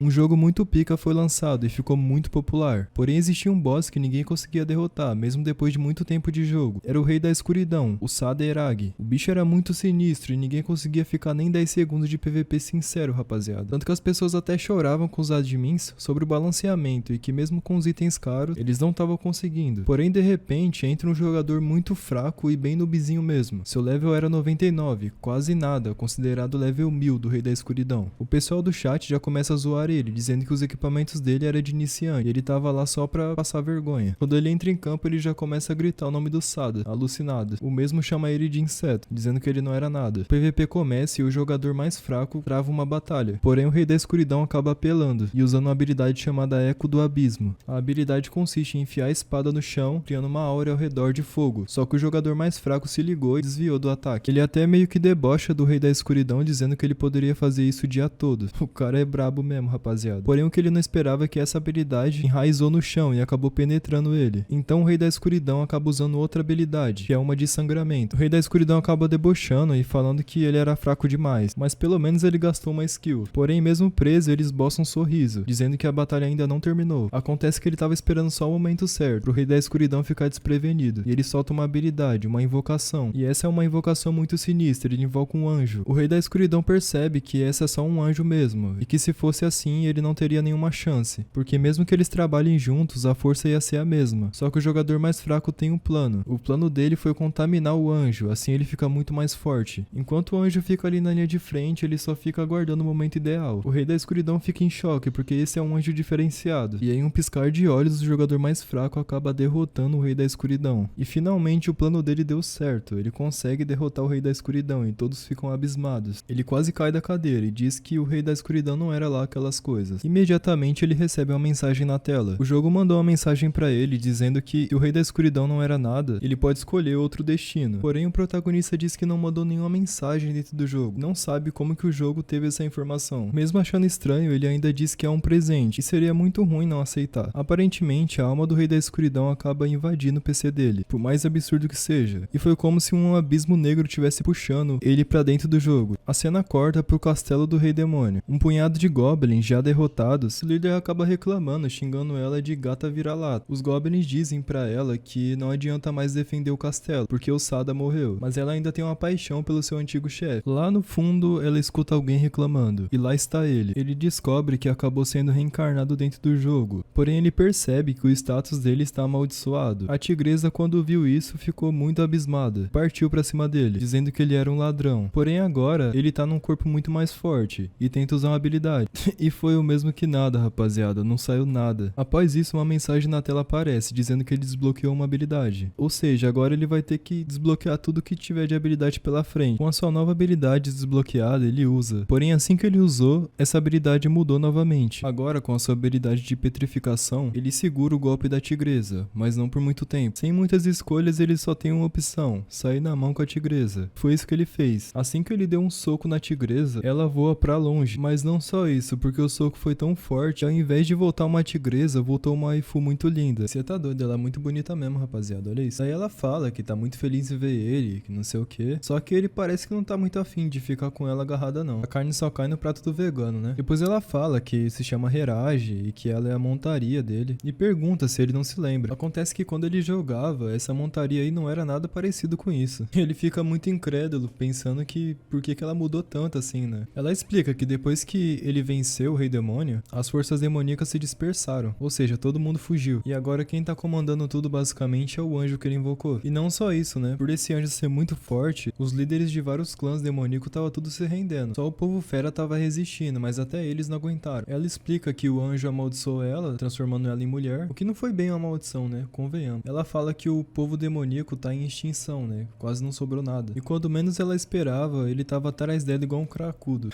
Um jogo muito pica foi lançado e ficou muito popular, porém existia um boss que ninguém conseguia derrotar, mesmo depois de muito tempo de jogo. Era o Rei da Escuridão, o Sada Erag. O bicho era muito sinistro e ninguém conseguia ficar nem 10 segundos de PVP sincero, rapaziada. Tanto que as pessoas até choravam com os admins sobre o balanceamento e que mesmo com os itens caros, eles não estavam conseguindo. Porém, de repente, entra um jogador muito fraco e bem noobzinho mesmo. Seu level era 99, quase nada, considerado level 1000 do Rei da Escuridão. O pessoal do chat já começa a zoar ele, dizendo que os equipamentos dele era de iniciante e ele tava lá só pra passar vergonha. Quando ele entra em campo, ele já começa a gritar o nome do Sada, alucinado. O mesmo chama ele de inseto, dizendo que ele não era nada. O PVP começa e o jogador mais fraco trava uma batalha. Porém, o Rei da Escuridão acaba apelando e usando uma habilidade chamada Eco do Abismo. A habilidade consiste em enfiar a espada no chão, criando uma aura ao redor de fogo. Só que o jogador mais fraco se ligou e desviou do ataque. Ele até meio que debocha do Rei da Escuridão, dizendo que ele poderia fazer isso o dia todo. O cara é brabo mesmo, rapaziada. Porém, o que ele não esperava é que essa habilidade enraizou no chão e acabou penetrando ele. Então o Rei da Escuridão acaba usando outra habilidade, que é uma de sangramento. O Rei da Escuridão acaba debochando e falando que ele era fraco demais, mas pelo menos ele gastou uma skill. Porém, mesmo preso, ele esboça um sorriso, dizendo que a batalha ainda não terminou. Acontece que ele estava esperando só o momento certo, pro Rei da Escuridão ficar desprevenido, e ele solta uma habilidade, uma invocação. E essa é uma invocação muito sinistra, ele invoca um anjo. O Rei da Escuridão percebe que essa é só um anjo mesmo, e que se fosse assim, ele não teria nenhuma chance, porque mesmo que eles trabalhem juntos, a força ia ser a mesma. Só que o jogador mais fraco tem um plano. O plano dele foi contaminar o anjo, assim ele fica muito mais forte. Enquanto o anjo fica ali na linha de frente, ele só fica aguardando o momento ideal. O Rei da Escuridão fica em choque, porque esse é um anjo diferenciado. E em um piscar de olhos, o jogador mais fraco acaba derrotando o Rei da Escuridão. E finalmente o plano dele deu certo. Ele consegue derrotar o Rei da Escuridão e todos ficam abismados. Ele quase cai da cadeira e diz que o Rei da Escuridão não era lá aquelas coisas. Imediatamente ele recebe uma mensagem na tela. O jogo mandou uma mensagem pra ele dizendo que o Rei da Escuridão não era nada, ele pode escolher outro destino. Porém, o protagonista diz que não mandou nenhuma mensagem dentro do jogo. Não sabe como que o jogo teve essa informação. Mesmo achando estranho, ele ainda diz que é um presente e seria muito ruim não aceitar. Aparentemente, a alma do Rei da Escuridão acaba invadindo o PC dele, por mais absurdo que seja. E foi como se um abismo negro tivesse puxando ele pra dentro do jogo. A cena corta pro castelo do Rei Demônio. Um punhado de goblins já derrotados, o líder acaba reclamando, xingando ela de gata vira-lata. Os goblins dizem pra ela que não adianta mais defender o castelo, porque o Sada morreu, mas ela ainda tem uma paixão pelo seu antigo chefe. Lá no fundo, ela escuta alguém reclamando, e lá está ele. Ele descobre que acabou sendo reencarnado dentro do jogo, porém ele percebe que o status dele está amaldiçoado. A tigresa, quando viu isso, ficou muito abismada, partiu pra cima dele, dizendo que ele era um ladrão. Porém agora, ele tá num corpo muito mais forte, e tenta usar uma habilidade. E foi o mesmo que nada, rapaziada, não saiu nada. Após isso, uma mensagem na tela aparece, dizendo que ele desbloqueou uma habilidade. Ou seja, agora ele vai ter que desbloquear tudo que tiver de habilidade pela frente. Com a sua nova habilidade desbloqueada, ele usa. Porém, assim que ele usou, essa habilidade mudou novamente. Agora, com a sua habilidade de petrificação, ele segura o golpe da tigresa, mas não por muito tempo. Sem muitas escolhas, ele só tem uma opção, sair na mão com a tigresa. Foi isso que ele fez. Assim que ele deu um soco na tigresa, ela voa pra longe. Mas não só isso, porque o soco foi tão forte, ao invés de voltar uma tigresa, voltou uma waifu muito linda. Você tá doido, ela é muito bonita mesmo, rapaziada, olha isso. Aí ela fala que tá muito feliz em ver ele, que não sei o que. Só que ele parece que não tá muito afim de ficar com ela agarrada não. A carne só cai no prato do vegano, né? Depois ela fala que se chama Herage e que ela é a montaria dele. E pergunta se ele não se lembra. Acontece que quando ele jogava, essa montaria aí não era nada parecido com isso. Ele fica muito incrédulo, pensando que por que ela mudou tanto assim, né? Ela explica que depois que ele venceu o Rei Demônio, as forças demoníacas se dispersaram, ou seja, todo mundo fugiu. E agora quem tá comandando tudo basicamente é o anjo que ele invocou. E não só isso, né? Por esse anjo ser muito forte, os líderes de vários clãs demoníacos tava tudo se rendendo. Só o povo fera tava resistindo, mas até eles não aguentaram. Ela explica que o anjo amaldiçoou ela, transformando ela em mulher, o que não foi bem uma maldição, né? Convenhamos. Ela fala que o povo demoníaco tá em extinção, né? Quase não sobrou nada. E quando menos ela esperava, ele tava atrás dela igual um cracudo.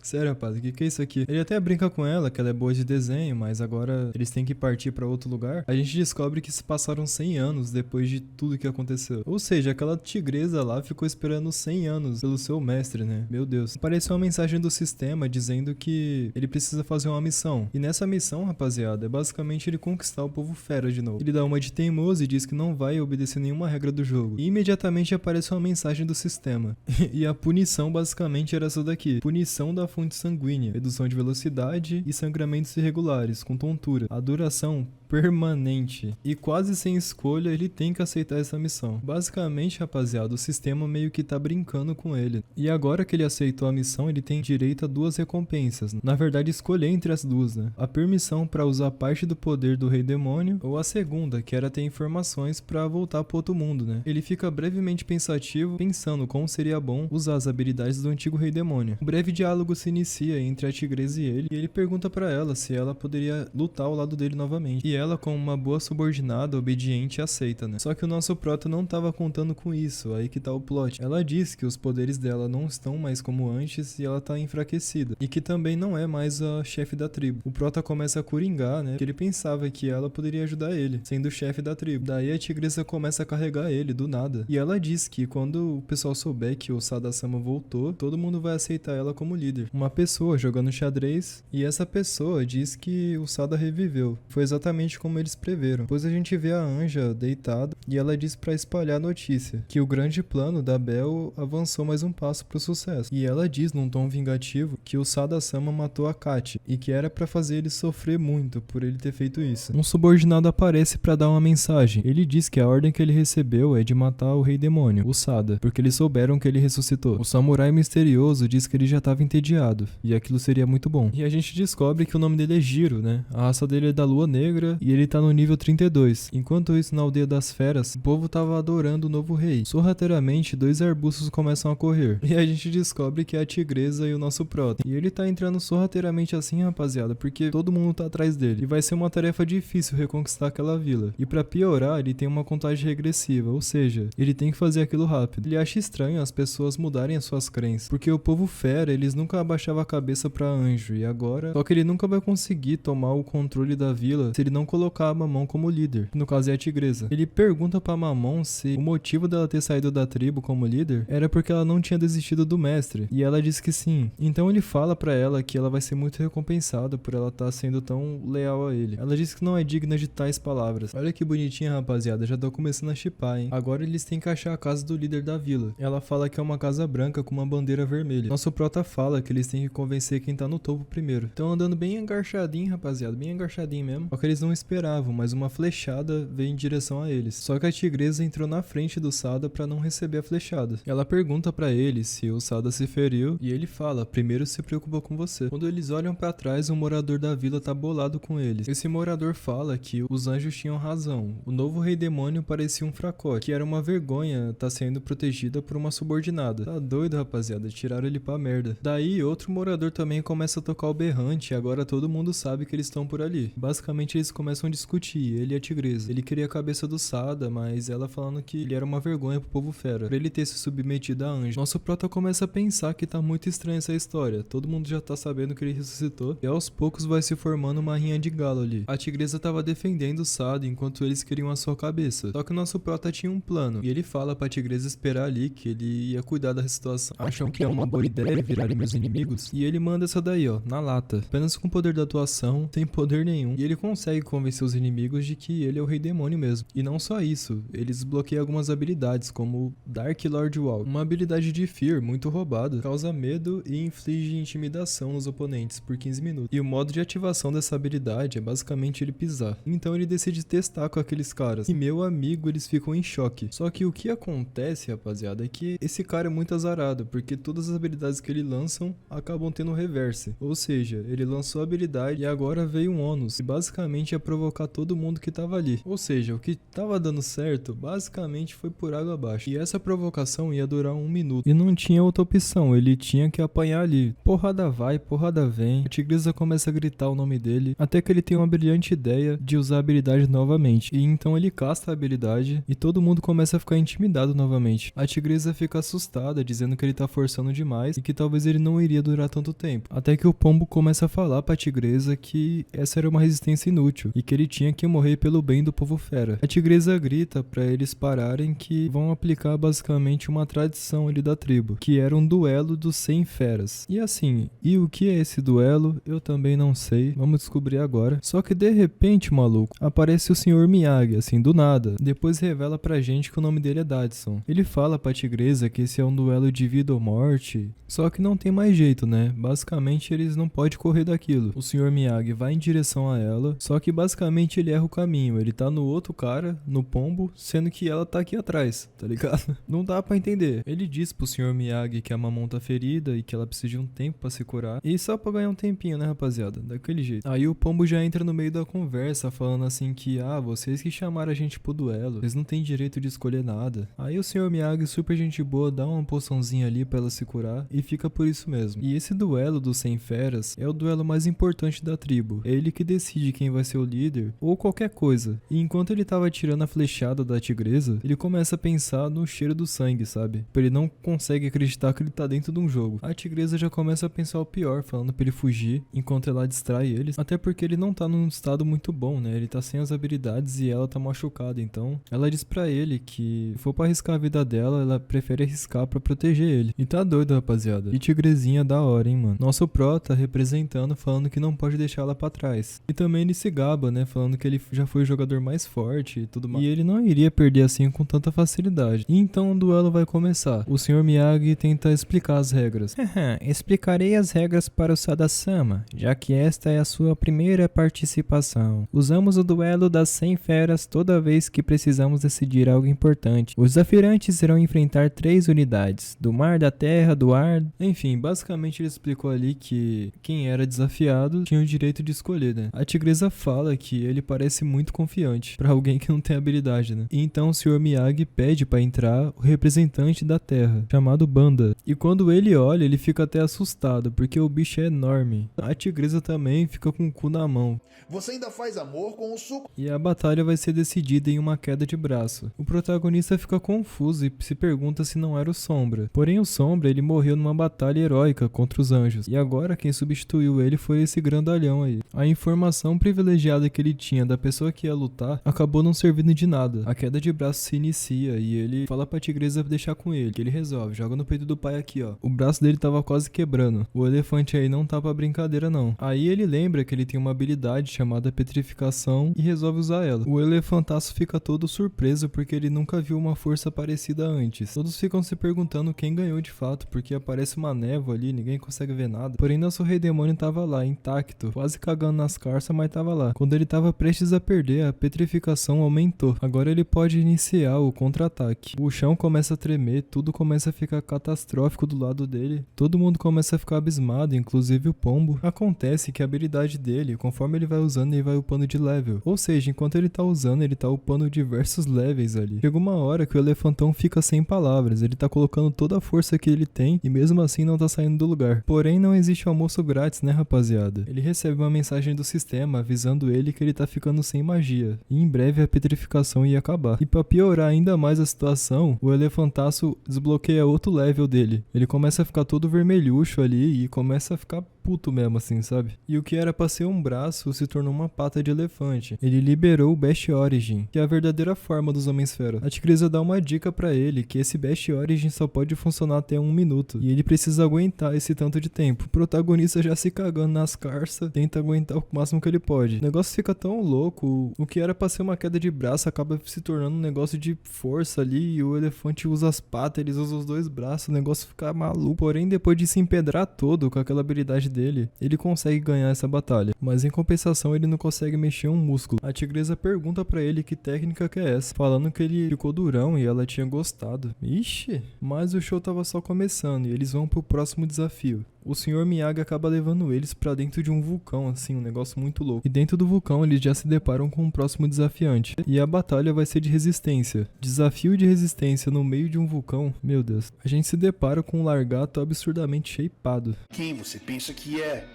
Sério, rapaz, o que é isso aqui? Ele até brinca com ela, que ela é boa de desenho, mas agora eles têm que partir pra outro lugar. A gente descobre que se passaram 100 anos depois de tudo que aconteceu. Ou seja, aquela tigresa lá ficou esperando 100 anos pelo seu mestre, né? Meu Deus. Apareceu uma mensagem do sistema dizendo que ele precisa fazer uma missão. E nessa missão, rapaziada, é basicamente ele conquistar o povo fera de novo. Ele dá uma de teimoso e diz que não vai obedecer nenhuma regra do jogo. E imediatamente aparece uma mensagem do sistema. E a punição basicamente era essa daqui. Punição da fonte sanguínea. Redução de velocidade. velocidade e sangramentos irregulares, com tontura. A duração permanente. E quase sem escolha, ele tem que aceitar essa missão. Basicamente, rapaziada, o sistema meio que tá brincando com ele. E agora que ele aceitou a missão, ele tem direito a 2 recompensas. Na verdade, escolher entre as duas, né? A permissão para usar parte do poder do Rei Demônio, ou a segunda, que era ter informações para voltar pro outro mundo, né? Ele fica brevemente pensativo, pensando como seria bom usar as habilidades do antigo Rei Demônio. Um breve diálogo se inicia entre a tigresa e ele pergunta para ela se ela poderia lutar ao lado dele novamente. E ela, como uma boa subordinada, obediente, aceita, né? Só que o nosso prota não tava contando com isso, aí que tá o plot. Ela diz que os poderes dela não estão mais como antes e ela tá enfraquecida. E que também não é mais a chefe da tribo. O prota começa a coringar, né? Que ele pensava que ela poderia ajudar ele, sendo o chefe da tribo. Daí a tigresa começa a carregar ele, do nada. E ela diz que quando o pessoal souber que o Sada-sama voltou, todo mundo vai aceitar ela como líder. Uma pessoa jogando xadrez, e essa pessoa diz que o Sada reviveu. Foi exatamente como eles preveram. Depois a gente vê a Anja deitada e ela diz pra espalhar a notícia, que o grande plano da Bell avançou mais um passo pro sucesso. E ela diz num tom vingativo que o Sada-sama matou a Katy e que era pra fazer ele sofrer muito por ele ter feito isso. Um subordinado aparece pra dar uma mensagem. Ele diz que a ordem que ele recebeu é de matar o Rei Demônio, o Sada, porque eles souberam que ele ressuscitou. O samurai misterioso diz que ele já tava entediado e aquilo seria muito bom. E a gente descobre que o nome dele é Jiro, né? A raça dele é da Lua Negra e ele tá no nível 32. Enquanto isso, na aldeia das feras, o povo tava adorando o novo rei. Sorrateiramente, 2 arbustos começam a correr. E a gente descobre que é a tigresa e o nosso prota. E ele tá entrando sorrateiramente assim, rapaziada, porque todo mundo tá atrás dele. E vai ser uma tarefa difícil reconquistar aquela vila. E pra piorar, ele tem uma contagem regressiva, ou seja, ele tem que fazer aquilo rápido. Ele acha estranho as pessoas mudarem as suas crenças, porque o povo fera, eles nunca abaixavam a cabeça pra anjo, e agora... Só que ele nunca vai conseguir tomar o controle da vila se ele não colocar a Mamon como líder, que no caso é a tigresa. Ele pergunta pra Mamon se o motivo dela ter saído da tribo como líder era porque ela não tinha desistido do mestre, e ela diz que sim. Então ele fala pra ela que ela vai ser muito recompensada por ela estar sendo tão leal a ele. Ela diz que não é digna de tais palavras. Olha que bonitinha, rapaziada, já tô começando a shippar, hein. Agora eles têm que achar a casa do líder da vila. Ela fala que é uma casa branca com uma bandeira vermelha. Nosso prota fala que eles têm que convencer quem tá no topo primeiro. Estão andando bem engarchadinho, rapaziada, bem engarchadinho mesmo. Só que eles não esperavam, mas uma flechada veio em direção a eles. Só que a tigresa entrou na frente do Sada pra não receber a flechada. Ela pergunta pra ele se o Sada se feriu e ele fala, primeiro se preocupa com você. Quando eles olham pra trás, um morador da vila tá bolado com eles. Esse morador fala que os anjos tinham razão. O novo rei demônio parecia um fracote, que era uma vergonha tá sendo protegida por uma subordinada. Tá doido, rapaziada, tiraram ele pra merda. Daí, outro morador também começa a tocar o berrante e agora todo mundo sabe que eles estão por ali. Basicamente, eles começam a discutir, ele e a tigresa. Ele queria a cabeça do Sada, mas ela falando que ele era uma vergonha pro povo fera, por ele ter se submetido a anjo. Nosso prota começa a pensar que tá muito estranha essa história. Todo mundo já tá sabendo que ele ressuscitou e aos poucos vai se formando uma rinha de galo ali. A tigresa tava defendendo o Sada enquanto eles queriam a sua cabeça. Só que o nosso prota tinha um plano e ele fala pra tigresa esperar ali que ele ia cuidar da situação. Acham que é uma boa ideia virarem meus inimigos? E ele manda essa daí, ó, na lata. Apenas com poder da atuação, sem poder nenhum. E ele consegue convencer os inimigos de que ele é o rei demônio mesmo. E não só isso, eles desbloqueiam algumas habilidades, como Dark Lord Walk. Uma habilidade de Fear muito roubada, causa medo e inflige intimidação nos oponentes por 15 minutos. E o modo de ativação dessa habilidade é basicamente ele pisar. Então ele decide testar com aqueles caras. E meu amigo, eles ficam em choque. Só que o que acontece, rapaziada, é que esse cara é muito azarado, porque todas as habilidades que ele lançam acabam tendo reverse. Ou seja, ele lançou a habilidade e agora veio um ônus. E basicamente ia provocar todo mundo que tava ali. Ou seja, o que tava dando certo, basicamente foi por água abaixo. E essa provocação ia durar 1 minuto. E não tinha outra opção, ele tinha que apanhar ali. Porrada vai, porrada vem. A tigresa começa a gritar o nome dele, até que ele tem uma brilhante ideia de usar a habilidade novamente. E então ele casta a habilidade e todo mundo começa a ficar intimidado novamente. A tigresa fica assustada, dizendo que ele tá forçando demais e que talvez ele não iria durar tanto tempo. Até que o pombo começa a falar pra tigresa que essa era uma resistência inútil bicho e que ele tinha que morrer pelo bem do povo fera. A tigresa grita pra eles pararem que vão aplicar basicamente uma tradição ali da tribo, que era um duelo dos 100 feras. E assim, e o que é esse duelo? Eu também não sei, vamos descobrir agora. Só que de repente, maluco, aparece o Sr. Miyagi, assim, do nada. Depois revela pra gente que o nome dele é Dadson. Ele fala pra tigresa que esse é um duelo de vida ou morte, só que não tem mais jeito, né? Basicamente eles não podem correr daquilo. O Sr. Miyagi vai em direção a ela, só que basicamente ele erra o caminho. Ele tá no outro cara, no pombo, sendo que ela tá aqui atrás, tá ligado? Não dá pra entender. Ele diz pro Sr. Miyagi que a Mamon tá ferida e que ela precisa de um tempo pra se curar. E só pra ganhar um tempinho, né, rapaziada? Daquele jeito. Aí o pombo já entra no meio da conversa, falando assim que, vocês que chamaram a gente pro duelo, eles não têm direito de escolher nada. Aí o Sr. Miyagi, super gente boa, dá uma poçãozinha ali pra ela se curar e fica por isso mesmo. E esse duelo dos 100 feras é o duelo mais importante da tribo. É ele que decide quem vai ser o líder ou qualquer coisa. E enquanto ele tava tirando a flechada da tigresa, ele começa a pensar no cheiro do sangue, sabe? Ele não consegue acreditar que ele tá dentro de um jogo. A tigresa já começa a pensar o pior, falando pra ele fugir, enquanto ela distrai eles. Até porque ele não tá num estado muito bom, né? Ele tá sem as habilidades e ela tá machucada. Então, ela diz pra ele que se for pra arriscar a vida dela, ela prefere arriscar pra proteger ele. E tá doido, rapaziada. E tigresinha da hora, hein, mano. Nosso Pro tá representando, falando que não pode deixar ela pra trás. E também ele se gaba, né? Falando que ele já foi o jogador mais forte e tudo mais. E ele não iria perder assim com tanta facilidade. E então o duelo vai começar. O Sr. Miyagi tenta explicar as regras. Explicarei as regras para o Sada-sama, já que esta é a sua primeira participação. Usamos o duelo das 100 feras toda vez que precisamos decidir algo importante. Os desafiantes irão enfrentar 3 unidades, do mar, da terra, do ar... Enfim, basicamente ele explicou ali que quem era desafiado tinha o direito de escolher, né? A tigresa fala que ele parece muito confiante pra alguém que não tem habilidade, né? E então o Sr. Miyagi pede pra entrar o representante da terra, chamado Banda. E quando ele olha, ele fica até assustado, porque o bicho é enorme. A tigresa também fica com o cu na mão. Você ainda faz amor com o suco? E a batalha vai ser decidida em uma queda de braço. O protagonista fica confuso e se pergunta se não era o Sombra. Porém o Sombra, ele morreu numa batalha heróica contra os anjos. E agora quem substituiu ele foi esse grandalhão aí. A informação privilegiada que ele tinha da pessoa que ia lutar acabou não servindo de nada. A queda de braço se inicia e ele fala pra tigresa deixar com ele, que ele resolve. Joga no peito do pai aqui, ó. O braço dele tava quase quebrando. O elefante aí não tá pra brincadeira não. Aí ele lembra que ele tem uma habilidade chamada petrificação e resolve usar ela. O elefantaço fica todo surpreso porque ele nunca viu uma força parecida antes. Todos ficam se perguntando quem ganhou de fato, porque aparece uma névoa ali, ninguém consegue ver nada. Porém nosso rei demônio tava lá, intacto, quase cagando nas carças, mas tava lá. Quando ele tava prestes a perder, a petrificação aumentou. Agora ele pode iniciar o contra-ataque. O chão começa a tremer, tudo começa a ficar catastrófico do lado dele. Todo mundo começa a ficar abismado, inclusive o pombo. Acontece que a habilidade dele, conforme ele vai usando, ele vai upando de level. Ou seja, enquanto ele tá usando, ele tá upando diversos levels ali. Chega uma hora que o elefantão fica sem palavras. Ele tá colocando toda a força que ele tem e mesmo assim não tá saindo do lugar. Porém, não existe almoço grátis, né, rapaziada? Ele recebe uma mensagem do sistema avisando ele que ele tá ficando sem magia. E em breve a petrificação ia acabar. E pra piorar ainda mais a situação, o elefantaço desbloqueia outro level dele. Ele começa a ficar todo vermelhucho ali e começa a ficar puto mesmo assim, sabe? E o que era pra ser um braço se tornou uma pata de elefante. Ele liberou o Best Origin, que é a verdadeira forma dos Homens-Fera. A tigresa dá uma dica pra ele que esse Best Origin só pode funcionar até 1 minuto. E ele precisa aguentar esse tanto de tempo. O protagonista já se cagando nas carças, tenta aguentar o máximo que ele pode. O negócio fica tão louco, o que era pra ser uma queda de braço acaba se tornando um negócio de força ali, e o elefante usa as patas, eles usam os 2 braços, o negócio fica maluco. Porém, depois de se empedrar todo com aquela habilidade dele, ele consegue ganhar essa batalha, mas em compensação ele não consegue mexer um músculo. A tigresa pergunta pra ele que técnica que é essa, falando que ele ficou durão e ela tinha gostado. Ixi, mas o show tava só começando e eles vão pro próximo desafio. O Sr. Miyagi acaba levando eles pra dentro de um vulcão, assim, um negócio muito louco. E dentro do vulcão eles já se deparam com o próximo desafiante. E a batalha vai ser de resistência. Desafio de resistência no meio de um vulcão, meu Deus. A gente se depara com um largato absurdamente shapeado. Quem você pensa que é?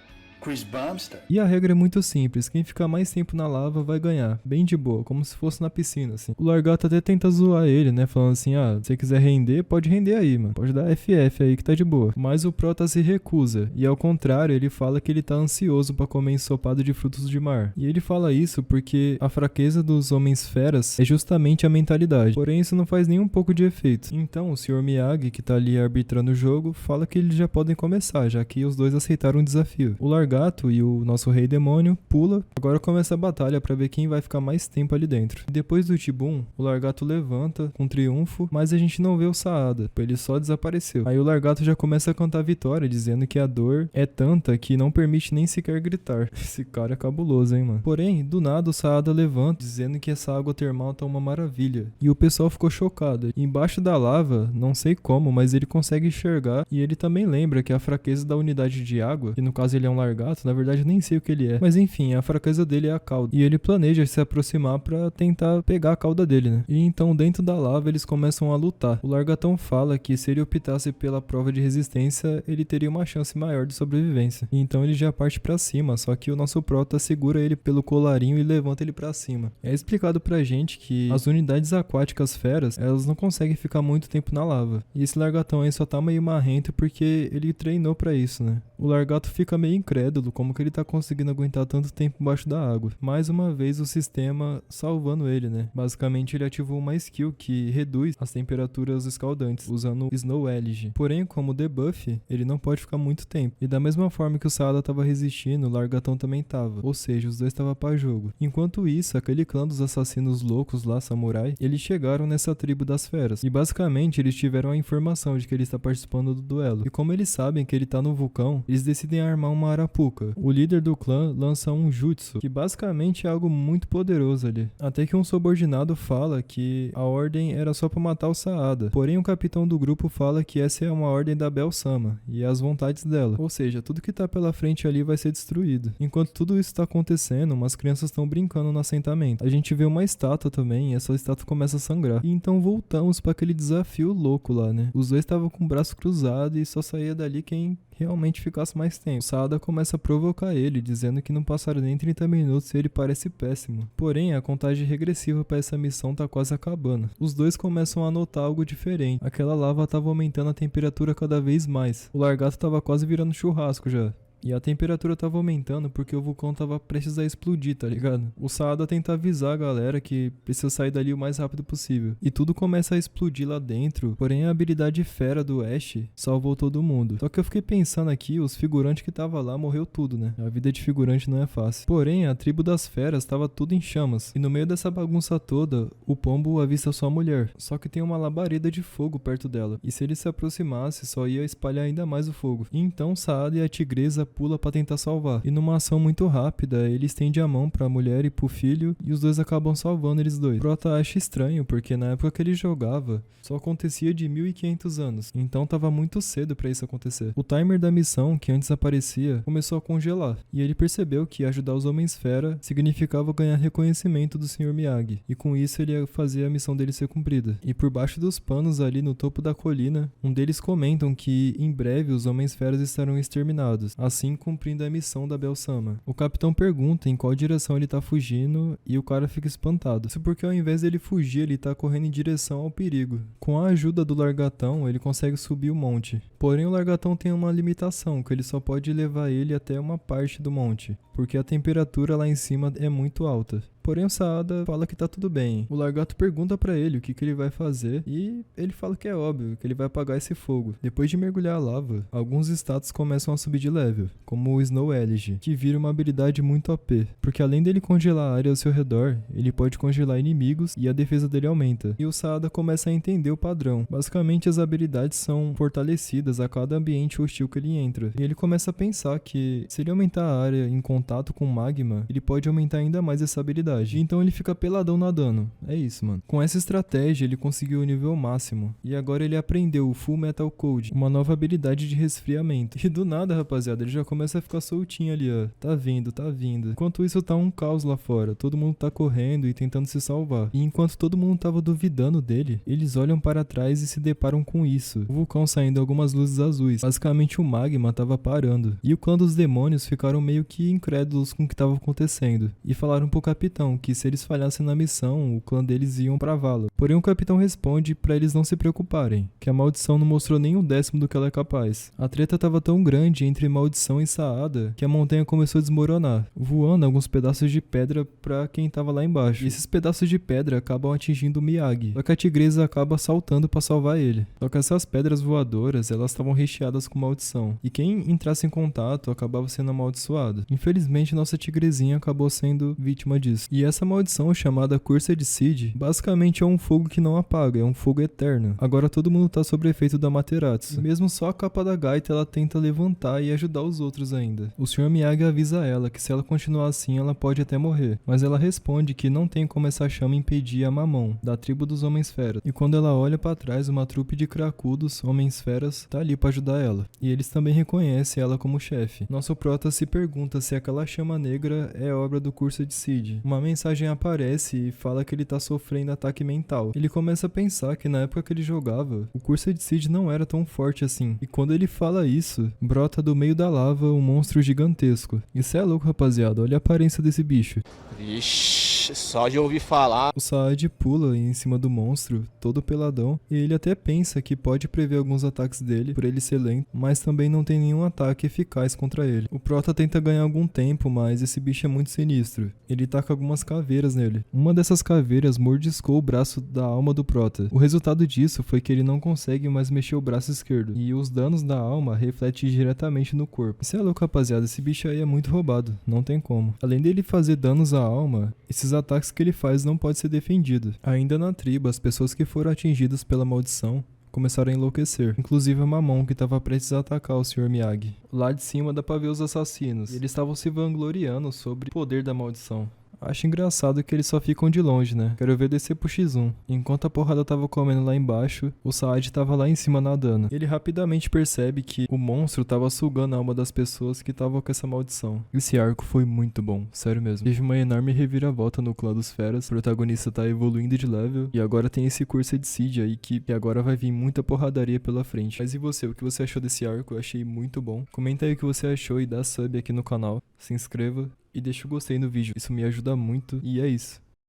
Chris Bumstead. E a regra é muito simples, quem ficar mais tempo na lava vai ganhar, bem de boa, como se fosse na piscina, assim. O Largato até tenta zoar ele, né, falando assim, se você quiser render, pode render aí, mano, pode dar FF aí que tá de boa. Mas o Prota se recusa, e ao contrário, ele fala que ele tá ansioso pra comer ensopado de frutos de mar. E ele fala isso porque a fraqueza dos homens feras é justamente a mentalidade, porém isso não faz nem um pouco de efeito. Então o Sr. Miyagi, que tá ali arbitrando o jogo, fala que eles já podem começar, já que os dois aceitaram o desafio. O Largato e o nosso Rei Demônio pula, agora começa a batalha pra ver quem vai ficar mais tempo ali dentro. Depois do Tibum, o Largato levanta com triunfo, mas a gente não vê o Saada, ele só desapareceu. Aí o Largato já começa a cantar vitória, dizendo que a dor é tanta que não permite nem sequer gritar. Esse cara é cabuloso, hein, mano. Porém, do nada o Saada levanta, dizendo que essa água termal tá uma maravilha. E o pessoal ficou chocado. Embaixo da lava, não sei como, mas ele consegue enxergar, e ele também lembra que a fraqueza da unidade de água, que no caso ele é um Largato, na verdade eu nem sei o que ele é, mas enfim, a fraqueza dele é a cauda. E ele planeja se aproximar pra tentar pegar a cauda dele, né? E então dentro da lava eles começam a lutar. O Largatão fala que se ele optasse pela prova de resistência, ele teria uma chance maior de sobrevivência. E então ele já parte pra cima, só que o nosso Prota segura ele pelo colarinho e levanta ele pra cima. É explicado pra gente que as unidades aquáticas feras, elas não conseguem ficar muito tempo na lava. E esse Largatão aí só tá meio marrento porque ele treinou pra isso, né? O Largato fica meio incrédulo como que ele tá conseguindo aguentar tanto tempo embaixo da água. Mais uma vez o sistema salvando ele, né? Basicamente ele ativou uma skill que reduz as temperaturas escaldantes, usando o Snow Elegy. Porém, como debuff, ele não pode ficar muito tempo. E da mesma forma que o Saada tava resistindo, o Largatão também tava. Ou seja, os dois estavam pra jogo. Enquanto isso, aquele clã dos assassinos loucos lá, samurai, eles chegaram nessa tribo das feras. E basicamente eles tiveram a informação de que ele está participando do duelo. E como eles sabem que ele tá no vulcão, eles decidem armar uma arapuca. O líder do clã lança um jutsu, que basicamente é algo muito poderoso ali. Até que um subordinado fala que a ordem era só pra matar o Saada. Porém, o capitão do grupo fala que essa é uma ordem da Bell-sama e as vontades dela. Ou seja, tudo que tá pela frente ali vai ser destruído. Enquanto tudo isso tá acontecendo, umas crianças estão brincando no assentamento. A gente vê uma estátua também e essa estátua começa a sangrar. E então voltamos pra aquele desafio louco lá, né? Os dois estavam com o braço cruzado e só saía dali quem realmente ficasse mais tempo. O Saada começa a provocar ele, dizendo que não passaram nem 30 minutos e ele parece péssimo. Porém, a contagem regressiva para essa missão tá quase acabando. Os dois começam a notar algo diferente. Aquela lava tava aumentando a temperatura cada vez mais. O Largato tava quase virando churrasco já. E a temperatura tava aumentando porque o vulcão tava prestes a explodir, tá ligado? O Saada tenta avisar a galera que precisa sair dali o mais rápido possível. E tudo começa a explodir lá dentro, porém a habilidade fera do Ash salvou todo mundo. Só que eu fiquei pensando aqui, os figurantes que tava lá morreu tudo, né? A vida de figurante não é fácil. Porém, a tribo das feras tava tudo em chamas. E no meio dessa bagunça toda, o pombo avista sua mulher. Só que tem uma labareda de fogo perto dela. E se ele se aproximasse, só ia espalhar ainda mais o fogo. E então Saada e a tigresa pula pra tentar salvar. E numa ação muito rápida, ele estende a mão pra mulher e pro filho, e os dois acabam salvando eles dois. Prota acha estranho, porque na época que ele jogava, só acontecia de 1500 anos. Então tava muito cedo pra isso acontecer. O timer da missão, que antes aparecia, começou a congelar. E ele percebeu que ajudar os Homens-Fera significava ganhar reconhecimento do Sr. Miyagi. E com isso ele ia fazer a missão dele ser cumprida. E por baixo dos panos ali no topo da colina, um deles comentam que em breve os Homens-Feras estarão exterminados. Assim cumprindo a missão da Bell-sama. O capitão pergunta em qual direção ele tá fugindo e o cara fica espantado. Isso porque ao invés dele fugir, ele tá correndo em direção ao perigo. Com a ajuda do Largatão, ele consegue subir o monte. Porém, o Largatão tem uma limitação, que ele só pode levar ele até uma parte do monte, porque a temperatura lá em cima é muito alta. Porém, o Saada fala que tá tudo bem. O Largato pergunta pra ele o que ele vai fazer e ele fala que é óbvio, que ele vai apagar esse fogo. Depois de mergulhar a lava, alguns status começam a subir de level, como o Snow Elegy, que vira uma habilidade muito OP, porque além dele congelar a área ao seu redor, ele pode congelar inimigos e a defesa dele aumenta. E o Saada começa a entender o padrão. Basicamente, as habilidades são fortalecidas a cada ambiente hostil que ele entra. E ele começa a pensar que se ele aumentar a área em contato com magma, ele pode aumentar ainda mais essa habilidade. gravidade. Então ele fica peladão nadando. É isso, mano. Com essa estratégia, ele conseguiu o nível máximo. E agora ele aprendeu o Full Metal Code, uma nova habilidade de resfriamento. E do nada, rapaziada, ele já começa a ficar soltinho ali, ó. Tá vindo, tá vindo. Enquanto isso, tá um caos lá fora. Todo mundo tá correndo e tentando se salvar. E enquanto todo mundo tava duvidando dele, eles olham para trás e se deparam com isso. O vulcão saindo algumas luzes azuis. Basicamente o magma tava parando. E o clã dos demônios ficaram meio que incrédulos com o que tava acontecendo. E falaram pro capitão que se eles falhassem na missão, o clã deles iam pra vala. Porém o capitão responde pra eles não se preocuparem, que a maldição não mostrou nem 1/10 do que ela é capaz. A treta tava tão grande entre maldição e Saada que a montanha começou a desmoronar, voando alguns pedaços de pedra pra quem tava lá embaixo. E esses pedaços de pedra acabam atingindo o Miyagi, só que a tigresa acaba saltando pra salvar ele. Só que essas pedras voadoras, elas estavam recheadas com maldição, e quem entrasse em contato acabava sendo amaldiçoado. Infelizmente nossa tigrezinha acabou sendo vítima disso. E essa maldição chamada Cursed Seed, basicamente é um fogo que não apaga, é um fogo eterno. Agora todo mundo tá sob efeito da Amaterasu. Mesmo só a capa da gaita ela tenta levantar e ajudar os outros ainda. O Sr. Miyagi avisa ela que se ela continuar assim ela pode até morrer, mas ela responde que não tem como essa chama impedir a Mamon, da tribo dos Homens-Feras. E quando ela olha pra trás, uma trupe de cracudos, Homens-Feras, tá ali pra ajudar ela. E eles também reconhecem ela como chefe. Nosso prota se pergunta se aquela chama negra é obra do Cursed Seed. Uma mensagem aparece e fala que ele tá sofrendo ataque mental. Ele começa a pensar que na época que ele jogava, o Cursed Seed não era tão forte assim. E quando ele fala isso, brota do meio da lava um monstro gigantesco. Isso é louco, rapaziada. Olha a aparência desse bicho. Ixi, só de ouvir falar. O Saad pula em cima do monstro, todo peladão, e ele até pensa que pode prever alguns ataques dele, por ele ser lento, mas também não tem nenhum ataque eficaz contra ele. O prota tenta ganhar algum tempo, mas esse bicho é muito sinistro. Ele taca algumas caveiras nele. Uma dessas caveiras mordiscou o braço da alma do prota. O resultado disso foi que ele não consegue mais mexer o braço esquerdo, e os danos da alma refletem diretamente no corpo. Isso é louco, rapaziada, esse bicho aí é muito roubado, não tem como. Além dele fazer danos à alma, esses ataques que ele faz não podem ser defendidos. Ainda na tribo, as pessoas que foram atingidas pela maldição começaram a enlouquecer, inclusive a Mamon, que estava prestes a atacar o Sr. Miyagi. Lá de cima dá pra ver os assassinos. Eles estavam se vangloriando sobre o poder da maldição. Acho engraçado que eles só ficam de longe, né? Quero ver descer pro X1. Enquanto a porrada tava comendo lá embaixo, o Saad tava lá em cima nadando. Ele rapidamente percebe que o monstro tava sugando a alma das pessoas que estavam com essa maldição. Esse arco foi muito bom, sério mesmo. Teve uma enorme reviravolta no clã dos feras. O protagonista tá evoluindo de level. E agora tem esse Cursed Seed aí que agora vai vir muita porradaria pela frente. Mas e você? O que você achou desse arco? Eu achei muito bom. Comenta aí o que você achou e dá sub aqui no canal. Se inscreva. E deixa o gostei no vídeo, isso me ajuda muito e é isso.